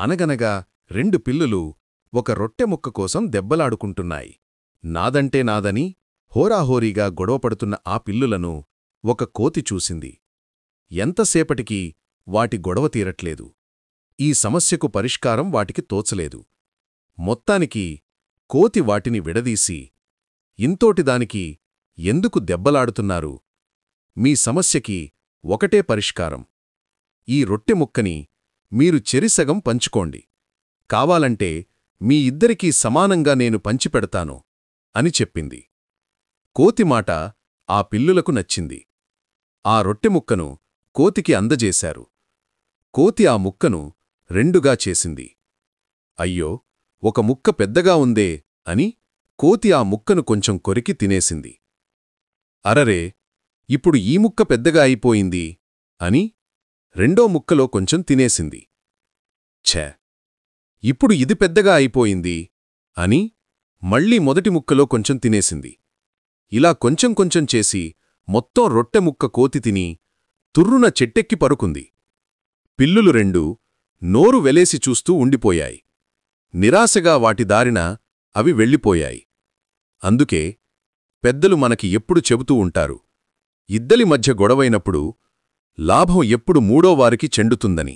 అనగనగా 2 పిల్లులు ఒక రొట్టె ముక్క కోసం దెబ్బలాడుకుంటున్నాయి. నాదంటే నాదని హోరాహోరీగా గొడవపడుతున్న ఆ పిల్లులను ఒక కోతి చూసింది. ఎంతసేపటికీ వాటి గొడవ తీరట్లేదు. ఈ సమస్యకు పరిష్కారం వాటికి తోచలేదు. మొత్తానికి కోతి వాటిని విడదీసి, ఇంతోటిదానికి ఎందుకు దెబ్బలాడుతున్నారు? మీ సమస్యకి ఒకటే పరిష్కారం. ఈ రొట్టె ముక్కని మీరు చెరిసగం పంచుకోండి. కావాలంటే మీ ఇద్దరికీ సమానంగా నేను పంచిపెడతాను అని చెప్పింది. కోతి మాట ఆ పిల్లులకు నచ్చింది. ఆ రొట్టెముక్కను కోతికి అందజేశారు. కోతి ఆ ముక్కను రెండుగా చేసింది. అయ్యో, ఒక ముక్క పెద్దగా ఉందే అని కోతి ఆ ముక్కను కొంచెం కొరికి తినేసింది. అరరే, ఇప్పుడు ఈ ముక్క పెద్దగా అయిపోయింది అని రెండో ముక్కలో కొంచెం తినేసింది. ఛే, ఇప్పుడు ఇది పెద్దగా అయిపోయింది అని మళ్ళీ మొదటి ముక్కలో కొంచెం తినేసింది. ఇలా కొంచెం కొంచెం చేసి మొత్తం రొట్టె ముక్క కోతి తిని తుర్రున చెట్టెక్కి పరుకుంది. పిల్లులు రెండూ నోరు వెలేసి చూస్తూ ఉండిపోయాయి. నిరాశగా వాటి దారిన అవి వెళ్ళిపోయాయి. అందుకే పెద్దలు మనకి ఎప్పుడు చెబుతూ ఉంటారు, ఇద్దలి మధ్య గొడవైనప్పుడు లాభం ఎప్పుడు మూడోవారికి చెండుతుందని.